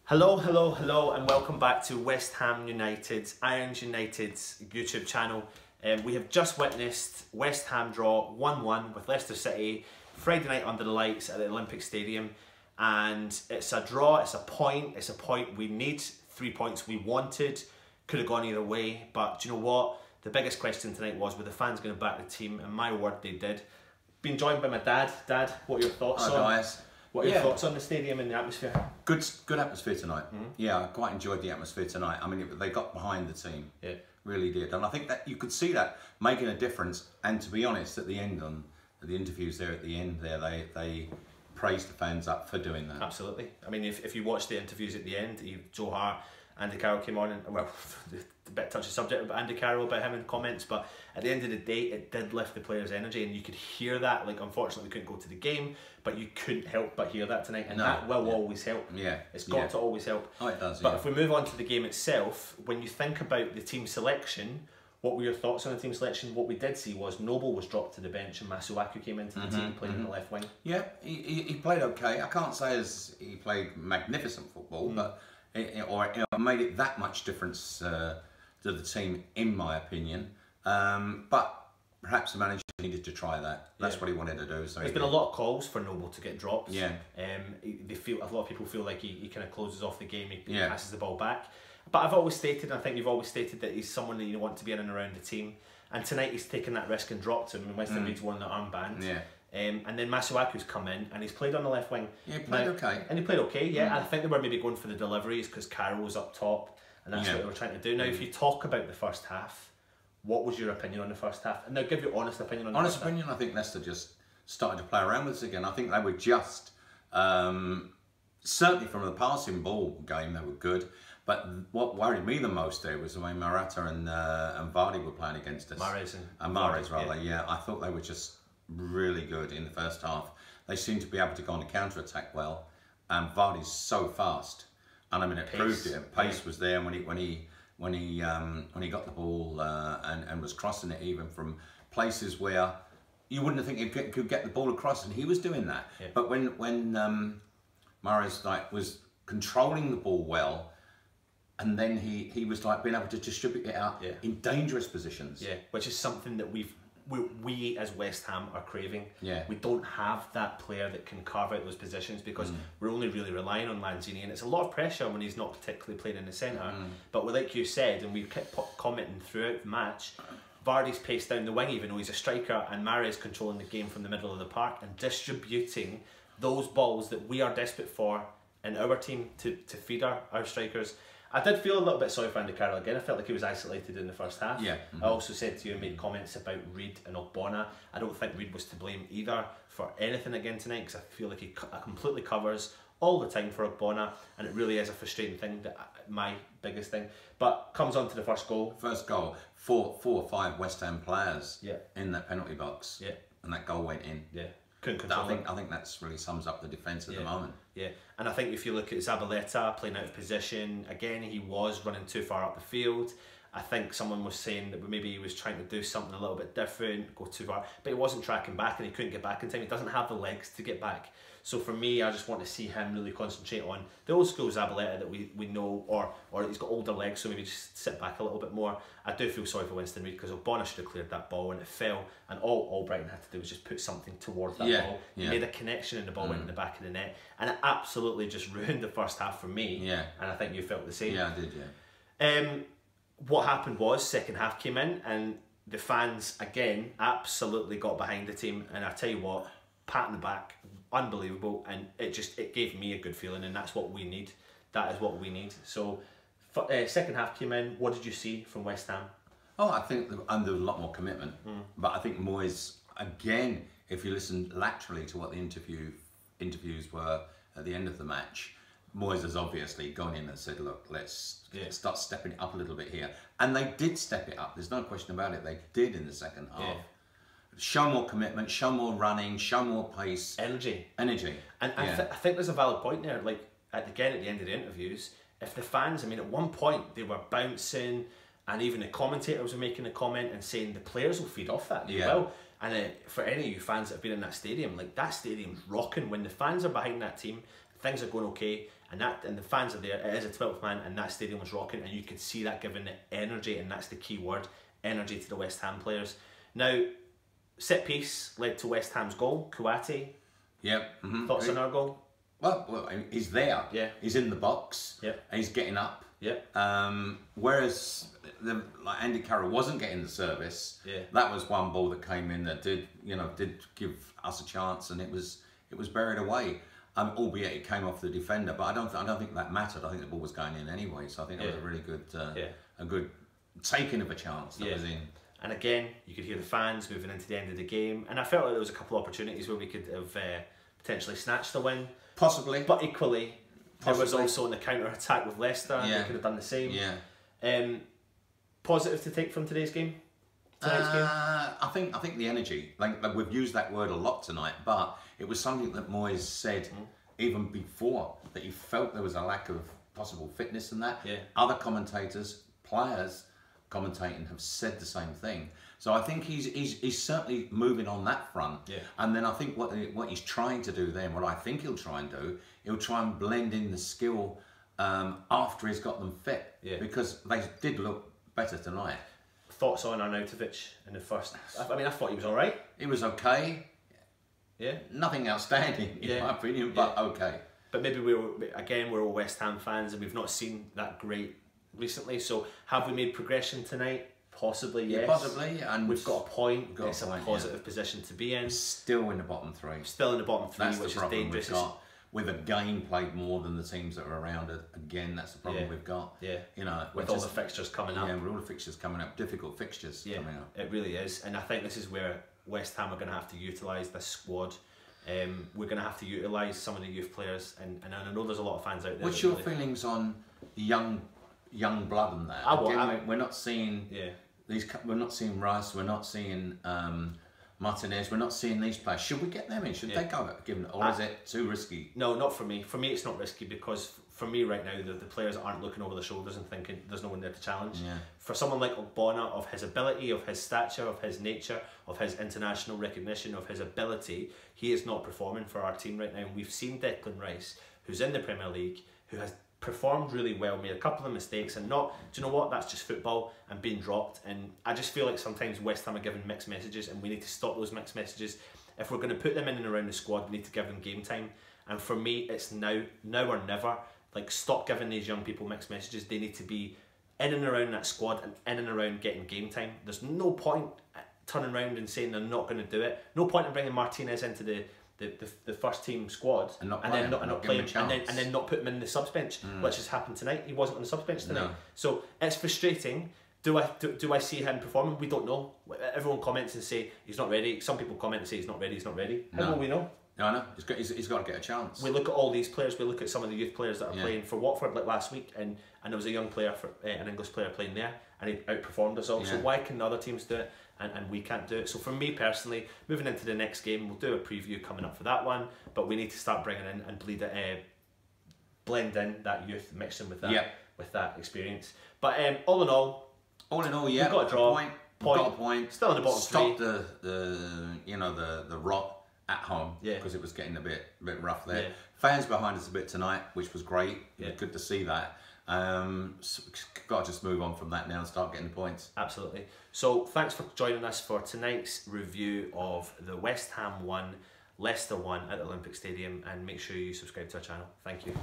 Hello, hello, hello, and welcome back to West Ham United's Irons United's YouTube channel. We have just witnessed West Ham draw 1-1 with Leicester City Friday night under the lights at the Olympic Stadium, and it's a draw. It's a point we need. 3 points we wanted. Could have gone either way, but do you know what? The biggest question tonight was, were the fans going to back the team? And my word, they did. Been joined by my dad. Dad, what are your thoughts on? Guys. What are your thoughts on the stadium and the atmosphere? Good atmosphere tonight. Yeah, I quite enjoyed the atmosphere tonight. I mean, they got behind the team. Yeah, really did, and I think that you could see that making a difference. And to be honest, at the end on the interviews there, at the end there, they praised the fans up for doing that. Absolutely. I mean, if you watch the interviews at the end, Joe Hart, Andy Carroll came on, and well, a bit touchy subject about Andy Carroll, about him in comments, but at the end of the day, it did lift the players' energy, and you could hear that. Like, unfortunately, we couldn't go to the game, but you couldn't help but hear that tonight, and that will always help. Yeah, it's got to always help. Oh, it does. But if we move on to the game itself, when you think about the team selection, what were your thoughts on the team selection? What we did see was Noble was dropped to the bench and Masuaku came into the team, playing in the left wing. Yeah, he played okay. I can't say as he played magnificent football, but it made it that much difference to the team, in my opinion. But perhaps the manager needed to try that. That's what he wanted to do. So there's been a lot of calls for Noble to get dropped. Yeah. They feel, a lot of people feel like he kind of closes off the game. He passes the ball back. But I've always stated, and I think you've always stated, that he's someone that you want to be in and around the team. And tonight he's taken that risk and dropped him. And West Ham won the armband. Yeah. And then Masuaku's come in and he's played on the left wing. Yeah, he played okay. And he played okay, yeah. I think they were maybe going for the deliveries because Carroll was up top, and that's what they were trying to do. Now, if you talk about the first half, what was your opinion on the first half? And now give your honest opinion on the first half. Honest opinion, I think Leicester just started to play around with us again. I think they were just, certainly from the passing ball game, they were good. But what worried me the most there was the way Morata and Vardy were playing against us. Mahrez, rather, yeah. I thought they were just really good in the first half. They seemed to be able to go on the counter attack well, and Vardy's so fast, and I mean it proved it. Pace was there when he got the ball and was crossing it even from places where you wouldn't think he could get the ball across, and he was doing that. Yeah. But when Mahrez was controlling the ball well, and then he was like being able to distribute it out in dangerous positions. Yeah, which is something that we as West Ham are craving. Yeah. We don't have that player that can carve out those positions because we're only really relying on Lanzini, and it's a lot of pressure when he's not particularly playing in the centre. But like you said, and we kept commenting throughout the match, Vardy's pace down the wing, even though he's a striker, and Mahrez controlling the game from the middle of the park and distributing those balls that we are desperate for in our team to feed our strikers. I did feel a little bit sorry for Andy Carroll again. I felt like he was isolated in the first half. Yeah. I also said to you and made comments about Reid and Ogbonna. I don't think Reid was to blame either for anything again tonight, because I feel like he completely covers all the time for Ogbonna, and it really is a frustrating thing, my biggest thing. But comes on to the first goal. First goal, four or five West Ham players in that penalty box. Yeah. And that goal went in. Yeah. I think that really sums up the defence at the moment. Yeah, and I think if you look at Zabaleta playing out of position, again, he was running too far up the field. I think someone was saying that maybe he was trying to do something a little bit different, go too far, but he wasn't tracking back and he couldn't get back in time. He doesn't have the legs to get back. So for me, I just want to see him really concentrate on the old school Zabaleta that we know, or he's got older legs, so maybe just sit back a little bit more. I do feel sorry for Winston Reid because Ogbonna should have cleared that ball and it fell, and all Brighton had to do was just put something towards that ball. He made a connection and the ball went in the back of the net, and it absolutely just ruined the first half for me. Yeah. And I think you felt the same. Yeah, I did, yeah. What happened was, second half came in and the fans again absolutely got behind the team, and I tell you what, pat on the back, unbelievable, and it gave me a good feeling, and that's what we need. That is what we need. So second half came in. What did you see from West Ham? Oh, I think there was a lot more commitment, but I think Moyes, again, if you listen laterally to what the interviews were at the end of the match, Moyes has obviously gone in and said, look, let's start stepping it up a little bit here. And they did step it up. There's no question about it. They did in the second half. Yeah. Show more commitment, show more running, show more pace. Energy. And I think there's a valid point there. Like, at the end of the interviews, if the fans, I mean, at one point, they were bouncing, and even the commentators were making a comment and saying the players will feed off that. They will. And for any of you fans that have been in that stadium, like, that stadium's rocking. When the fans are behind that team, things are going okay, and the fans are there. It is a 12th man, and that stadium was rocking, and you could see that giving it energy, and that's the key word, energy to the West Ham players. Now, set piece led to West Ham's goal. Kouyaté. Yep. Thoughts on our goal? Well, he's there. Yeah. He's in the box. Yep. And he's getting up. Yep. Whereas like Andy Carroll wasn't getting the service. Yeah. That was one ball that came in that did give us a chance, and it was buried away. Albeit it came off the defender, but I don't think that mattered. I think the ball was going in anyway, so I think that was a really good a good taking of a chance that was in. And again, you could hear the fans moving into the end of the game, and I felt like there was a couple of opportunities where we could have potentially snatched the win. Possibly. But equally, there was also in the counter-attack with Leicester, and they could have done the same. Yeah. Positive to take from today's game? I think the energy, like we've used that word a lot tonight, but it was something that Moyes said even before, that he felt there was a lack of possible fitness in that. Yeah. Other commentators, players commentating have said the same thing. So I think he's certainly moving on that front. Yeah. And then I think what he's trying to do then, what I think he'll try and do, he'll try and blend in the skill after he's got them fit. Yeah. Because they did look better tonight. Thoughts on Arnautovic in the first? I mean, I thought he was all right. He was okay. Yeah. Nothing outstanding in my opinion, but okay. But maybe we're all West Ham fans, and we've not seen that great recently. So have we made progression tonight? Possibly, yes. Possibly, and we've got a point. It's a positive position to be in. Still in the bottom three. Still in the bottom three, that's which the is dangerous. We've got. With a game played more than the teams that are around it. Again, that's the problem we've got. Yeah. You know, with all the fixtures coming up. Yeah, with all the fixtures coming up, difficult fixtures coming up. It really is, and I think this is where West Ham are going to have to utilise this squad. We're going to have to utilise some of the youth players, and I know there's a lot of fans out there. What's your feelings on young blood and that? We're not seeing these. We're not seeing Rice. We're not seeing Martinez. We're not seeing these players. Should we get them in? Should they go given, or is it too risky? No, not for me. For me, it's not risky, because for me right now, the players aren't looking over their shoulders and thinking there's no one there to challenge. Yeah. For someone like Ogbonna, of his ability, of his stature, of his nature, of his international recognition, of his ability, he is not performing for our team right now. And we've seen Declan Rice, who's in the Premier League, who has performed really well, made a couple of mistakes, and do you know what? That's just football and being dropped. And I just feel like sometimes West Ham are giving mixed messages, and we need to stop those mixed messages. If we're going to put them in and around the squad, we need to give them game time. And for me, it's now or never. Like, stop giving these young people mixed messages. They need to be in and around that squad and in and around getting game time. There's no point turning around and saying they're not going to do it. No point in bringing Martinez into the first team squad and then not play him, and then not put him in the subs bench, which has happened tonight. He wasn't on the subs bench tonight. No. So it's frustrating. Do I see him performing? We don't know. Everyone comments and say he's not ready. Some people comment and say he's not ready. He's not ready. How will we know? No, I know. He's got to get a chance. We look at all these players. We look at some of the youth players that are playing for Watford, like last week, and there was a young player, an English player playing there, and he outperformed us all. Yeah. So why can the other teams do it and we can't do it? So for me personally, moving into the next game, we'll do a preview coming up for that one, but we need to start bringing in and blend in that youth, mixing with that experience. But all in all, we've got a draw. Got a point. Still in the bottom three. Stop the rot at home, because it was getting a bit rough there. Fans behind us a bit tonight, which was great. Good to see that. So got to just move on from that now and start getting the points. Absolutely. So thanks for joining us for tonight's review of the West Ham 1, Leicester 1 at the Olympic Stadium, and make sure you subscribe to our channel. Thank you.